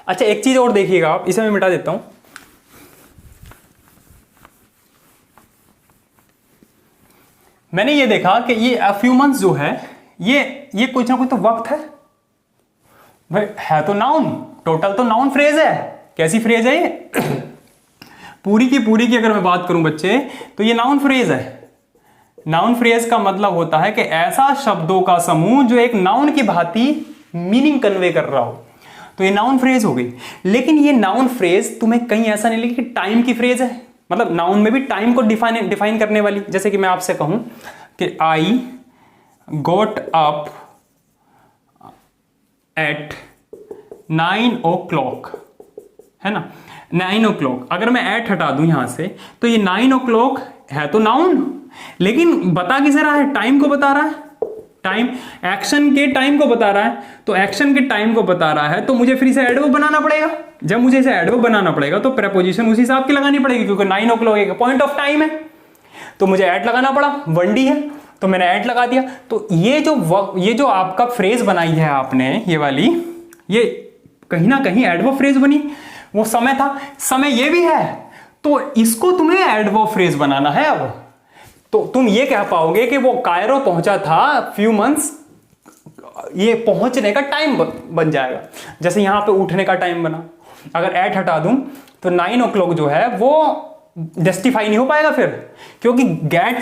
अच्छा एक चीज और देखिएगा आप, इसे मैं मिटा देता हूं। मैंने ये देखा कि ये अ फ्यू मंथ्स जो है ये कुछ ना कुछ तो वक्त है भाई, है तो नाउन, टोटल तो नाउन फ्रेज है। कैसी फ्रेज है ये पूरी की अगर मैं बात करूं बच्चे तो ये नाउन फ्रेज है। नाउन फ्रेज का मतलब होता है कि ऐसा शब्दों का समूह जो एक नाउन की भांति मीनिंग कन्वे कर रहा हो, तो ये नाउन फ्रेज हो गई। लेकिन ये नाउन फ्रेज तुम्हें कहीं ऐसा नहीं लिखी कि टाइम की फ्रेज है, मतलब नाउन में भी टाइम को डिफाइन करने वाली। जैसे कि मैं आपसे कहूं कि आई गोट अप एट 9 o'clock, है ना, 9 o'clock। अगर मैं एट हटा दूं यहां से तो ये 9 o'clock है तो नाउन, लेकिन बता किसे रहा है? टाइम को बता रहा है, टाइम, एक्शन के टाइम को बता रहा है। तो एक्शन के टाइम को बता रहा है तो मुझे फिर इसे एडवर्ब बनाना पड़ेगा। जब मुझे इसे एडवर्ब बनाना पड़ेगा तो प्रेपोजिशन उसी हिसाब की लगानी पड़ेगी, क्योंकि 9 o'clock एक पॉइंट ऑफ टाइम है, तो मुझे एट लगाना पड़ा, 1D है तो मैंने एट लगा दिया। तो ये जो आपका फ्रेज बनाई है आपने, ये वाली, ये कहीं ना कहीं एडवर्ब फ्रेज बनी। वो समय था, समय ये भी है, तो इसको तुम्हें एडवर्ब फ्रेज बनाना है। अब तो तुम ये कह पाओगे कि वो कायरो पहुंचा था फ्यू मंथ्स, ये पहुंचने का टाइम बन जाएगा। जैसे यहां पे उठने का टाइम बना, अगर एट हटा दूं तो 9 o'clock जो है वो जस्टिफाई नहीं हो पाएगा फिर, क्योंकि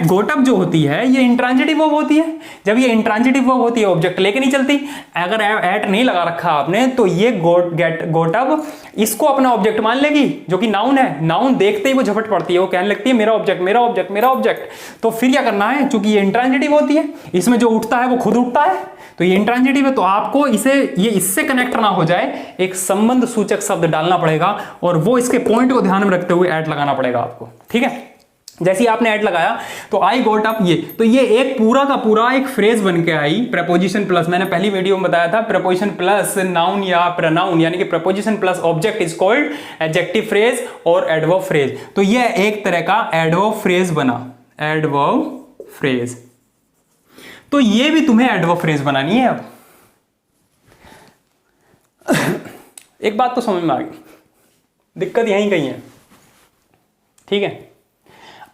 गोट अप जो होती है ये इंट्रांजिटिव वर्ब होती है। जब ये इंट्रांजिटिव वर्ब होती है ऑब्जेक्ट लेके नहीं चलती। अगर एट नहीं लगा रखा आपने तो ये गोट अप इसको अपना ऑब्जेक्ट मान लेगी, जो कि नाउन है। नाउन देखते ही वो झपट पड़ती है, वो कहने लगती है मेरा ऑब्जेक्ट मेरा ऑब्जेक्ट मेरा ऑब्जेक्ट। तो फिर क्या करना है, चूंकि ये इंट्रांजिटिव होती है, इसमें जो उठता है वो खुद उठता है, तो ये इंट्रांजिटिव है, तो आपको इससे कनेक्ट ना हो जाए, एक संबंध सूचक शब्द डालना पड़ेगा, और वो इसके पॉइंट को ध्यान में रखते हुए ऐड लगाना पड़ेगा आपको, ठीक है। जैसे ही आपने ऐड लगाया तो आई गॉट अप, ये तो ये एक पूरा का पूरा एक फ्रेज बन के आई। प्रपोजिशन प्लस, मैंने पहली वीडियो में बताया था, प्रपोजिशन प्लस नाउन या प्रोनाउन, यानी कि preposition plus object is called adjective phrase और एडवर्ब फ्रेज। तो ये एक तरह का एडवर्ब फ्रेज बना, एडवर्ब फ्रेज। तो ये भी तुम्हें एडवर्ब फ्रेज बनानी है। अब एक बात तो समझ में आ गई, दिक्कत यहीं कहीं है, ठीक है।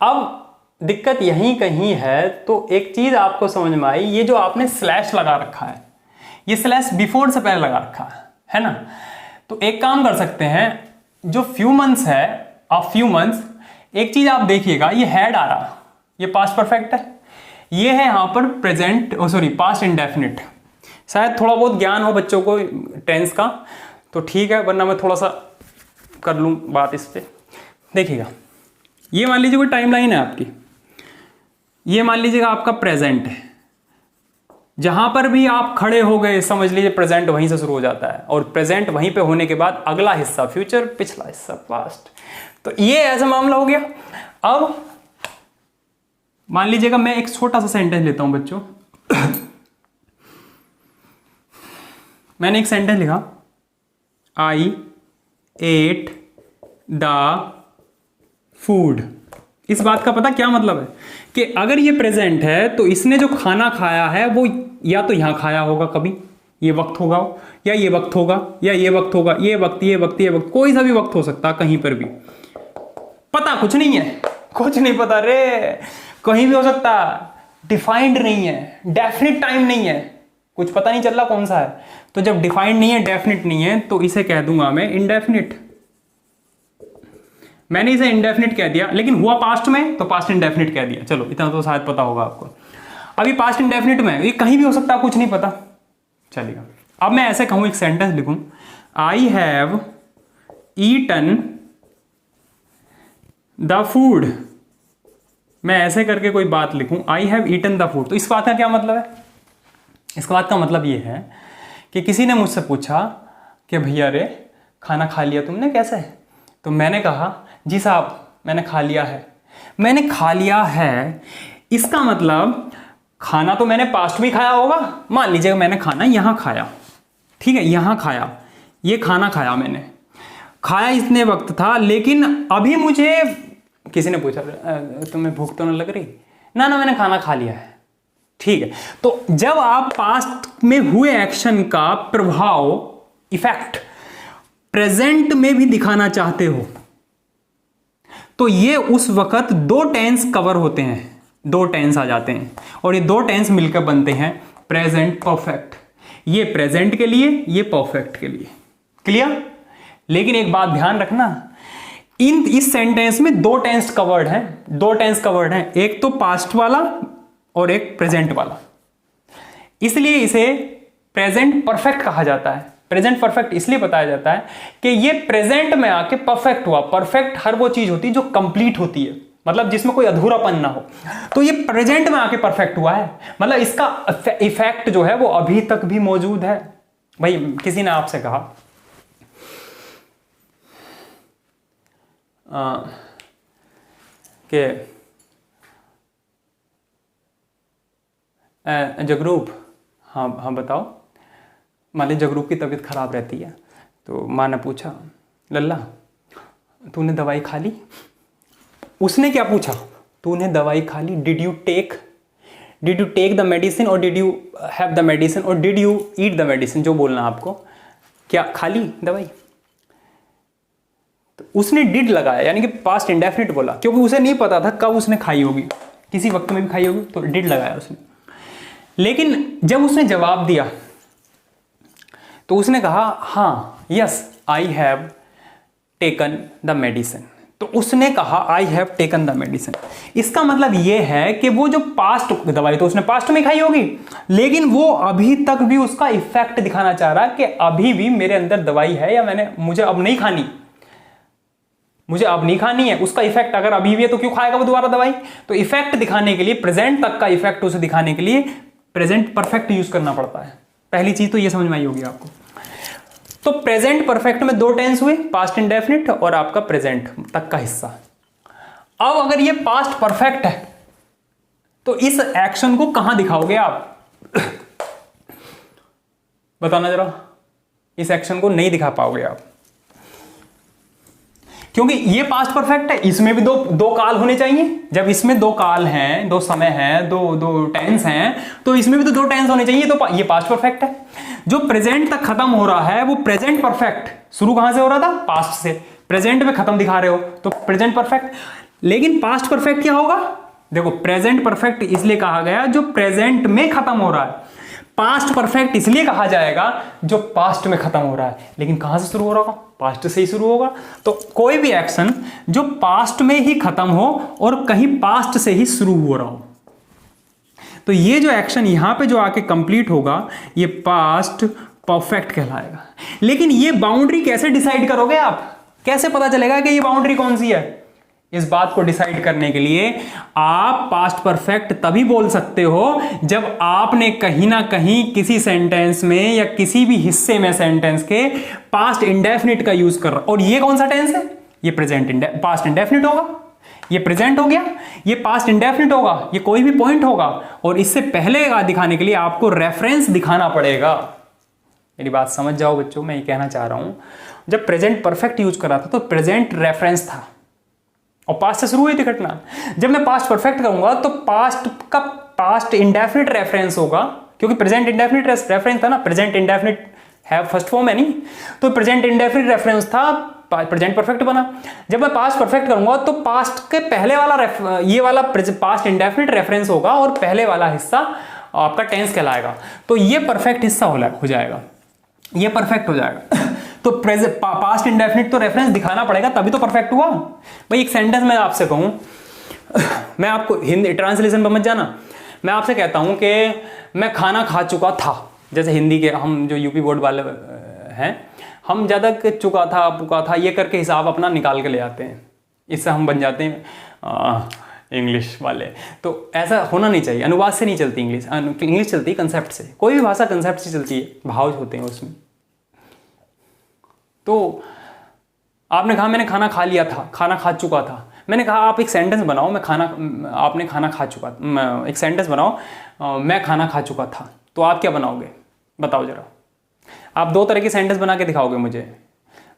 अब दिक्कत यहीं कहीं है, तो एक चीज आपको समझ में आई, ये जो आपने स्लैश लगा रखा है, ये स्लैश बिफोर से पहले लगा रखा है ना। तो एक काम कर सकते हैं, जो फ्यू मंथ्स है, फ्यू मंथ्स, एक चीज आप देखिएगा, ये हैड आ रहा, ये पास्ट परफेक्ट है, ये है यहां पर प्रेजेंट, सॉरी पास्ट इंडेफिनिट। शायद थोड़ा बहुत ज्ञान हो बच्चों को टेंस का तो ठीक है, वरना मैं थोड़ा सा कर लूं बात इस पे। देखिएगा, ये मान लीजिए कोई टाइमलाइन है आपकी, ये मान लीजिएगा आपका प्रेजेंट है, जहां पर भी आप खड़े हो गए समझ लीजिए प्रेजेंट वहीं से शुरू हो जाता है, और प्रेजेंट वहीं पे होने के बाद अगला हिस्सा फ्यूचर, पिछला हिस्सा पास्ट। तो ये ऐसा मामला हो गया। अब मान लीजिएगा मैं एक छोटा सा सेंटेंस लेता हूं बच्चों। मैंने एक सेंटेंस लिखा, आई एट द फूड। इस बात का पता क्या मतलब है कि अगर ये प्रेजेंट है तो इसने जो खाना खाया है वो या तो यहां खाया होगा, कभी ये वक्त होगा, या ये वक्त होगा, या ये वक्त होगा, ये वक्त, ये वक्त, ये वक्त, कोई सा भी वक्त हो सकता, कहीं पर भी पता कुछ नहीं है, कुछ नहीं पता रे, कहीं भी हो सकता, डिफाइंड नहीं है, डेफिनेट टाइम नहीं है, कुछ पता नहीं चल रहा कौन सा है। तो जब डिफाइंड नहीं है, डेफिनेट नहीं है, तो इसे कह दूंगा मैं इंडेफिनिट। मैंने इसे इंडेफिनिट कह दिया, लेकिन हुआ पास्ट में तो पास्ट इंडेफिनिट कह दिया। चलो इतना तो शायद पता होगा आपको। अभी पास्ट इंडेफिनिट में ये कहीं भी हो सकता है, कुछ नहीं पता चलेगा। अब मैं ऐसे कहूं, एक सेंटेंस लिखूं, I have eaten the food. मैं ऐसे करके कोई बात लिखूं, I have eaten the food, तो इस बात का क्या मतलब है? इस बात का मतलब ये है कि किसी ने मुझसे पूछा कि भैया रे खाना खा लिया तुमने, कैसे? तो मैंने कहा जी साहब मैंने खा लिया है। मैंने खा लिया है, इसका मतलब खाना तो मैंने पास्ट में खाया होगा। मान लीजिए मैंने खाना यहां खाया, ठीक है, यहां खाया, ये खाना खाया, मैंने खाया इतने वक्त था, लेकिन अभी मुझे किसी ने पूछा तुम्हें भूख तो नहीं लग रही? ना ना मैंने खाना खा लिया है, ठीक है। तो जब आप पास्ट में हुए एक्शन का प्रभाव, इफेक्ट प्रेजेंट में भी दिखाना चाहते हो, तो ये उस वक्त दो टेंस कवर होते हैं, दो टेंस आ जाते हैं, और ये दो टेंस मिलकर बनते हैं प्रेजेंट परफेक्ट। ये प्रेजेंट के लिए, ये परफेक्ट के लिए। क्लियर? लेकिन एक बात ध्यान रखना, इस सेंटेंस में दो टेंस कवर्ड हैं, दो टेंस कवर्ड हैं, एक तो पास्ट वाला और एक प्रेजेंट वाला, इसलिए इसे प्रेजेंट परफेक्ट कहा जाता है। प्रेजेंट परफेक्ट इसलिए बताया जाता है कि ये प्रेजेंट में आके परफेक्ट हुआ। परफेक्ट हर वो चीज होती है जो कंप्लीट होती है, मतलब जिसमें कोई अधूरापन ना हो। तो ये प्रेजेंट में आके परफेक्ट हुआ है, मतलब इसका इफेक्ट जो है वो अभी तक भी मौजूद है। भाई किसी ने आपसे कहा कि जगरूप, हाँ हाँ बताओ, मान ली जगरूप की तबीयत खराब रहती है, तो माँ ने पूछा लल्ला तूने दवाई खा ली? उसने क्या पूछा? तूने दवाई खा ली? Did you take the medicine, और did you have the medicine, और did you eat the medicine, जो बोलना आपको, क्या खा ली दवाई? तो उसने डिड लगाया, यानी कि पास्ट इंडेफिनिट बोला, क्योंकि उसे नहीं पता था कब उसने खाई होगी, किसी वक्त में भी खाई होगी, तो डिड लगाया उसने। लेकिन जब उसने जवाब दिया तो उसने कहा हाँ yes I have taken the medicine. तो उसने कहा I have taken the medicine, इसका मतलब यह है कि वो जो पास्ट दवाई तो उसने पास्ट में खाई होगी, लेकिन वो अभी तक भी उसका इफेक्ट दिखाना चाह रहा है कि अभी भी मेरे अंदर दवाई है, या मुझे अब नहीं खानी, मुझे अब नहीं खानी है। उसका इफेक्ट अगर अभी भी है तो क्यों खाएगा वो दोबारा दवाई? तो इफेक्ट दिखाने के लिए, प्रेजेंट तक का इफेक्ट उसे दिखाने के लिए प्रेजेंट परफेक्ट यूज करना पड़ता है। पहली चीज तो ये समझ में आई होगी आपको। तो प्रेजेंट परफेक्ट में दो टेंस हुए, पास्ट इंडेफिनिट और आपका प्रेजेंट तक का हिस्सा। अब अगर ये पास्ट परफेक्ट है तो इस एक्शन को कहां दिखाओगे आप? बताना जरा। इस एक्शन को नहीं दिखा पाओगे आप, क्योंकि ये पास्ट परफेक्ट है, इसमें भी दो काल होने चाहिए। जब इसमें दो काल हैं, दो समय हैं, दो टेंस हैं, तो इसमें भी तो दो टेंस होने चाहिए। तो ये पास्ट परफेक्ट है। जो प्रेजेंट तक खत्म हो रहा है वो प्रेजेंट परफेक्ट। शुरू कहां से हो रहा था? पास्ट से। प्रेजेंट में खत्म दिखा रहे हो तो प्रेजेंट परफेक्ट। लेकिन पास्ट परफेक्ट क्या होगा? देखो, प्रेजेंट परफेक्ट इसलिए कहा गया जो प्रेजेंट में खत्म हो रहा है। पास्ट परफेक्ट इसलिए कहा जाएगा जो पास्ट में खत्म हो रहा है। लेकिन कहां से शुरू हो रहा होगा? पास्ट से ही शुरू होगा। तो कोई भी एक्शन जो पास्ट में ही खत्म हो और कहीं पास्ट से ही शुरू हो रहा हो, तो ये जो एक्शन यहां पे जो आके कंप्लीट होगा ये पास्ट परफेक्ट कहलाएगा। लेकिन ये बाउंड्री कैसे डिसाइड करोगे आप? कैसे पता चलेगा कि ये बाउंड्री कौन सी है? इस बात को डिसाइड करने के लिए आप पास्ट परफेक्ट तभी बोल सकते हो जब आपने कहीं ना कहीं किसी सेंटेंस में या किसी भी हिस्से में सेंटेंस के पास्ट इंडेफिनिट का यूज कर रहा। और ये कौन सा टेंस है? ये पास्ट इंडेफिनिट होगा। ये प्रेजेंट हो गया, ये पास्ट इंडेफिनिट होगा, ये कोई भी पॉइंट होगा। और इससे पहले का दिखाने के लिए आपको रेफरेंस दिखाना पड़ेगा। मेरी बात समझ जाओ बच्चों, मैं ये कहना चाह रहा हूं, जब प्रेजेंट परफेक्ट यूज कर रहा था तो प्रेजेंट रेफरेंस था और पास्ट से शुरू हुई थी घटना। जब मैं पास्ट परफेक्ट करूंगा तो पास्ट का पास्ट इंडेफिनिट रेफरेंस होगा, क्योंकि प्रेजेंट इंडेफिनिट रेफरेंस था ना। प्रेजेंट इंडेफिनिट है फर्स्ट फॉर्म है नहीं, तो प्रेजेंट इंडेफिनिट रेफरेंस था, प्रेजेंट परफेक्ट बना। जब मैं पास्ट परफेक्ट करूंगा तो पास्ट के पहले वाला ये वाला पास्ट इंडेफिनिट रेफरेंस होगा और पहले वाला हिस्सा आपका टेंस कहलाएगा। तो ये परफेक्ट हिस्सा हो जाएगा, ये परफेक्ट हो जाएगा। तो पास्ट इंडेफिनिट तो रेफरेंस दिखाना पड़ेगा तभी तो परफेक्ट हुआ भाई। एक सेंटेंस मैं आपसे कहूं, मैं आपको हिंदी ट्रांसलेशन पर मत जाना, मैं आपसे कहता हूं कि मैं खाना खा चुका था। जैसे हिंदी के हम जो यूपी बोर्ड वाले हैं, हम ज्यादा चुका था, पुका था, ये करके हिसाब अपना निकाल के ले आते हैं। इससे हम बन जाते हैं इंग्लिश वाले। तो ऐसा होना नहीं चाहिए। अनुवाद से नहीं चलती इंग्लिश, इंग्लिश चलती है कंसेप्ट से। कोई भी भाषा कंसेप्ट से चलती है, भाव होते हैं उसमें। तो आपने कहा मैंने खाना खा लिया था, खाना खा चुका था। मैंने कहा आप एक सेंटेंस बनाओ, आपने खाना खा चुका, एक सेंटेंस बनाओ, मैं खाना खा चुका था। तो आप क्या बनाओगे? बताओ जरा। आप दो तरह के सेंटेंस बना के दिखाओगे मुझे,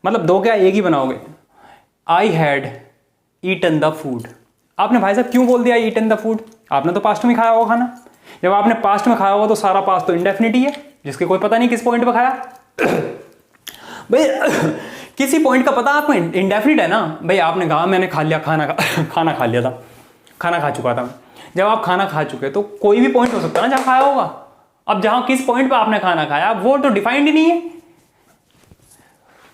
मतलब दो क्या, एक ही बनाओगे। I had eaten the food. आपने भाई साहब क्यों बोल दिया ईटन द फूड? आपने तो पास्ट में खाया होगा खाना। जब आपने पास्ट में खाया होगा तो सारा पास्ट तो इंडेफिनिट ही है, जिसके कोई पता नहीं किस पॉइंट पर खाया। भाई किसी पॉइंट का पता आपको इंडेफिनिट है ना भाई। आपने कहा मैंने खा लिया, खाना खा लिया था, खाना खा चुका था। जब आप खाना खा चुके तो कोई भी पॉइंट हो सकता है ना जहां खाया होगा। अब जहां किस पॉइंट पर आपने खाना खाया वो तो डिफाइंड ही नहीं है,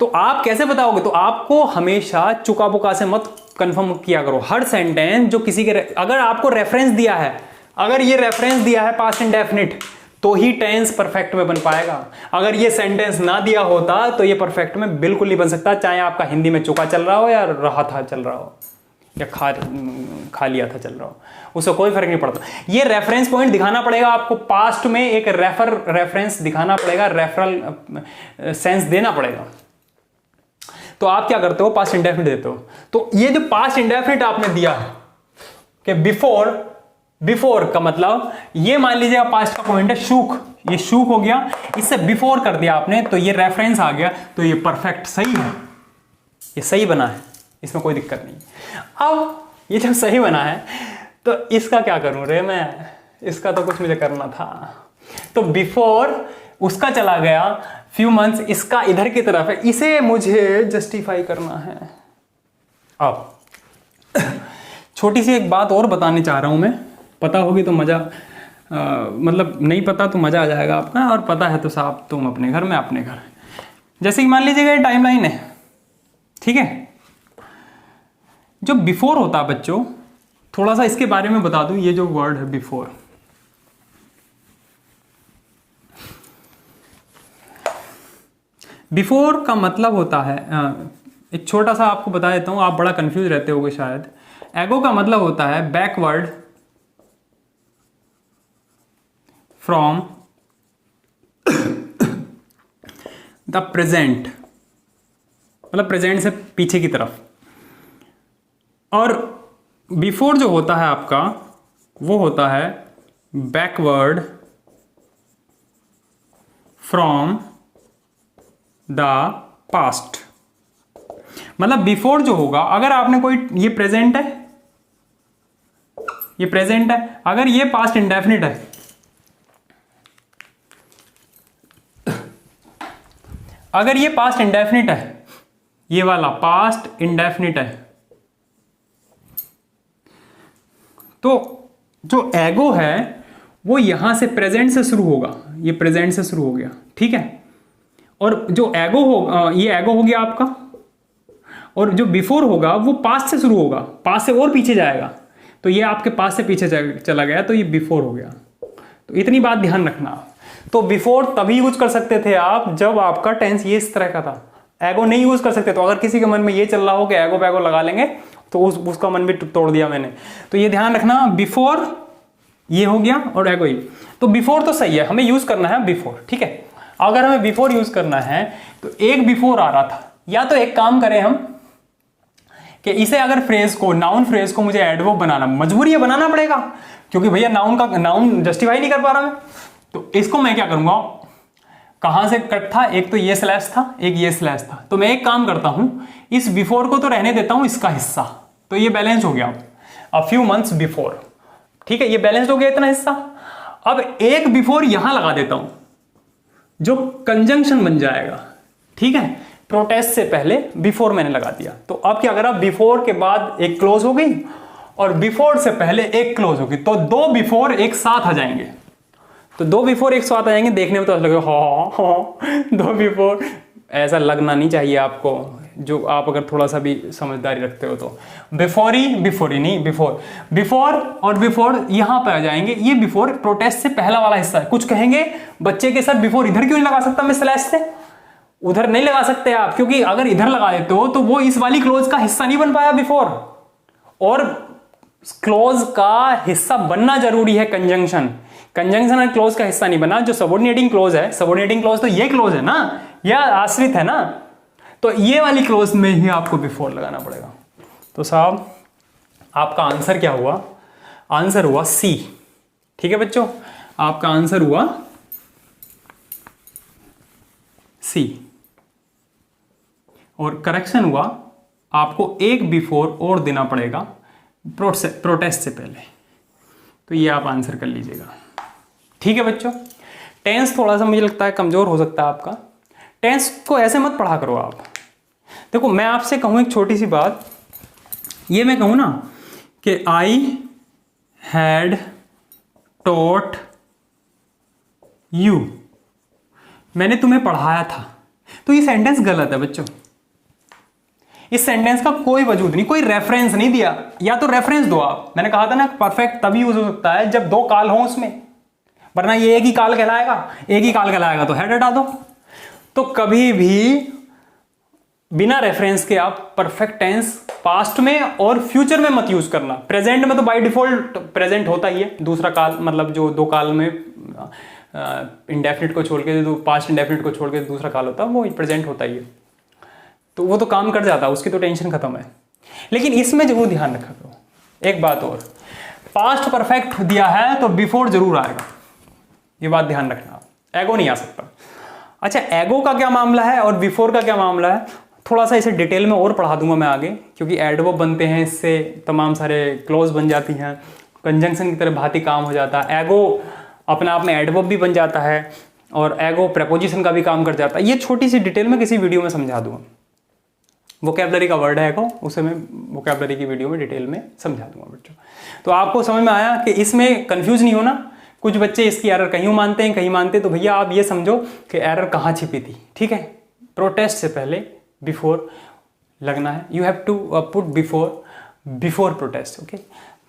तो आप कैसे बताओगे? तो आपको हमेशा चुका बुका से मत कंफर्म किया करो। हर सेंटेंस जो किसी के अगर आपको रेफरेंस दिया है, अगर ये रेफरेंस दिया है पास्ट इंडेफिनिट, तो ही टेंस परफेक्ट में बन पाएगा। अगर ये सेंटेंस ना दिया होता तो ये परफेक्ट में बिल्कुल नहीं बन सकता, चाहे आपका हिंदी में चुका चल रहा हो या रहा था चल रहा हो या खा लिया था चल रहा हो, उससे कोई फर्क नहीं पड़ता। ये रेफरेंस पॉइंट दिखाना पड़ेगा आपको। पास्ट में एक रेफरेंस दिखाना पड़ेगा, रेफरल सेंस देना पड़ेगा। तो आप क्या करते हो? पास्ट इंडेफिनिट देते हो। तो ये जो पास्ट इंडेफिनिट आपने दिया है कि बिफोर का मतलब, ये मान लीजिए पास्ट का पॉइंट है शुक, ये शुक हो गया, इससे बिफोर कर दिया आपने तो ये रेफरेंस आ गया, तो ये परफेक्ट सही है, ये सही बना है, इसमें कोई दिक्कत नहीं। अब ये जब सही बना है तो इसका क्या करूं रे मैं? इसका तो कुछ मुझे करना था। तो बिफोर उसका चला गया, फ्यू मंथ्स इसका इधर की तरफ है, इसे मुझे जस्टिफाई करना है। अब छोटी सी एक बात और बताने चाह रहा हूं मैं, पता होगी तो मजा, मतलब नहीं पता तो मजा आ जाएगा आपका, और पता है तो साहब तुम अपने घर, मैं अपने घर। जैसे कि मान लीजिएगा ये टाइमलाइन है, ठीक है। जो बिफोर होता है बच्चों, थोड़ा सा इसके बारे में बता दूं। ये जो वर्ड है बिफोर, बिफोर का मतलब होता है, एक छोटा सा आपको बता देता हूं, आप बड़ा कंफ्यूज रहते होगे शायद। एगो का मतलब होता है बैकवर्ड फ्रॉम द प्रेजेंट, मतलब प्रेजेंट से पीछे की तरफ। और बिफोर जो होता है आपका वो होता है बैकवर्ड फ्रॉम द पास्ट। मतलब बिफोर जो होगा, अगर आपने कोई, ये प्रेजेंट है, ये प्रेजेंट है, अगर ये पास्ट इंडेफिनिट है, अगर ये पास्ट इंडेफिनिट है, ये वाला पास्ट इंडेफिनिट है, तो जो एगो है वो यहां से प्रेजेंट से शुरू होगा, ये प्रेजेंट से शुरू हो गया, ठीक है। और जो एगो हो, ये एगो हो गया आपका, और जो बिफोर होगा वो पास्ट से शुरू होगा, पास्ट से और पीछे जाएगा, तो ये आपके पास से पीछे चला गया, तो ये बिफोर हो गया। तो इतनी बात ध्यान रखना। तो बिफोर तभी यूज कर सकते थे आप जब आपका टेंस ये इस तरह का था, एगो नहीं यूज कर सकते। तो अगर किसी के मन में ये चल रहा हो कि एगो पैगो लगा लेंगे, तो उसका मन भी तोड़ दिया मैंने। तो ये ध्यान रखना, बिफोर ये हो गया और एगो ये, तो बिफोर तो सही है, हमें यूज करना है बिफोर, ठीक है। अगर हमें बिफोर यूज करना है तो एक बिफोर आ रहा था, या तो एक काम करें हम कि इसे, अगर फ्रेज को, नाउन फ्रेज को मुझे एडवर्ब बनाना, मजबूरी है बनाना पड़ेगा, क्योंकि भैया नाउन जस्टिफाई नहीं कर पा रहा मैं। तो इसको मैं क्या करूंगा, कहां से कट था, एक तो ये स्लैश था, एक ये स्लैश था, तो मैं एक काम करता हूं, इस बिफोर को तो रहने देता हूं, इसका हिस्सा, तो ये बैलेंस हो गया अ फ्यू मंथ्स बिफोर, ठीक है, ये बैलेंस हो गया इतना हिस्सा। अब एक बिफोर यहां लगा देता हूं जो कंजंक्शन बन जाएगा, ठीक है, प्रोटेस्ट से पहले बिफोर मैंने लगा दिया। तो अब क्या करा, बिफोर के बाद एक क्लोज हो गई और बिफोर से पहले एक क्लोज होगी, तो दो बिफोर एक साथ आ जाएंगे। तो दो बिफोर एक साथ आ जाएंगे, देखने में तो ऐसा लगेगा हाँ दो बिफोर, ऐसा लगना नहीं चाहिए आपको, जो आप अगर थोड़ा सा भी समझदारी रखते हो तो। बिफोर ही नहीं, बिफोर और बिफोर यहां पर आ जाएंगे। ये बिफोर प्रोटेस्ट से पहला वाला हिस्सा है। कुछ कहेंगे बच्चे के साथ बिफोर इधर क्यों नहीं लगा सकता मैं स्लैश से, उधर नहीं लगा सकते आप, क्योंकि अगर इधर लगा देते हो तो वो इस वाली क्लोज का हिस्सा नहीं बन पाया बिफोर, और क्लोज का हिस्सा बनना जरूरी है कंजंक्शन। कंजंक्शन और क्लोज का हिस्सा नहीं बना, जो सबऑर्डिनेटिंग क्लोज है, सबऑर्डिनेटिंग क्लोज तो ये क्लोज है ना, यह आश्रित है ना, तो ये वाली क्लोज में ही आपको बिफोर लगाना पड़ेगा। तो साहब आपका आंसर क्या हुआ, आंसर हुआ सी, ठीक है बच्चों, आपका आंसर हुआ सी। और करेक्शन हुआ, आपको एक बिफोर और देना पड़ेगा प्रोटेस्ट से पहले। तो ये आप आंसर कर लीजिएगा, ठीक है बच्चों। टेंस थोड़ा सा मुझे लगता है कमजोर हो सकता है आपका, टेंस को ऐसे मत पढ़ा करो आप। देखो मैं आपसे कहूं एक छोटी सी बात, ये मैं कहूं ना कि आई हैड टॉट यू, मैंने तुम्हें पढ़ाया था, तो ये सेंटेंस गलत है बच्चों। इस सेंटेंस का कोई वजूद नहीं, कोई रेफरेंस नहीं दिया, या तो रेफरेंस दो आप। मैंने कहा था ना परफेक्ट तभी यूज हो सकता है जब दो काल हो उसमें, वरना ये एक ही काल कहलाएगा, एक ही काल कहलाएगा तो हेड हटा दो। तो कभी भी बिना रेफरेंस के आप परफेक्ट टेंस पास्ट में और फ्यूचर में मत यूज करना। प्रेजेंट में तो बाय डिफॉल्ट प्रेजेंट होता ही है, दूसरा काल, मतलब जो दो काल में इंडेफिनिट को छोड़ के, पास्ट इंडेफिनिट को छोड़ के दूसरा काल होता है वो प्रेजेंट होता ही है, तो वो तो काम कर जाता है, उसकी तो टेंशन खत्म है। लेकिन इसमें जरूर ध्यान रखा करो एक बात और, पास्ट परफेक्ट दिया है तो बिफोर जरूर आएगा, ये बात ध्यान रखना, एगो नहीं आ सकता। अच्छा एगो का क्या मामला है और बिफोर का क्या मामला है, थोड़ा सा इसे डिटेल में और पढ़ा दूंगा मैं आगे, क्योंकि एडवर्ब बनते हैं इससे, तमाम सारे क्लोज बन जाती हैं, कंजंक्शन की तरह भांति काम हो जाता है। एगो अपने आप में एडवर्ब भी बन जाता है और एगो प्रेपोजिशन का भी काम कर जाता है। ये छोटी सी डिटेल में किसी वीडियो में समझा दूंगा, वोकैबलरी का वर्ड है एगो, उसे मैं वोकैबलरी की वीडियो में डिटेल में समझा दूंगा बच्चों। तो आपको समझ में आया कि इसमें कंफ्यूज नहीं होना। कुछ बच्चे इसकी एरर कहीं मानते हैं कहीं मानते हैं, तो भैया आप ये समझो कि एरर कहाँ छिपी थी, ठीक है। प्रोटेस्ट से पहले बिफोर लगना है, you have to put before protest, okay.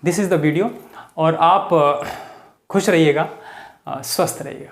This is the video, और आप खुश रहिएगा, स्वस्थ रहिएगा।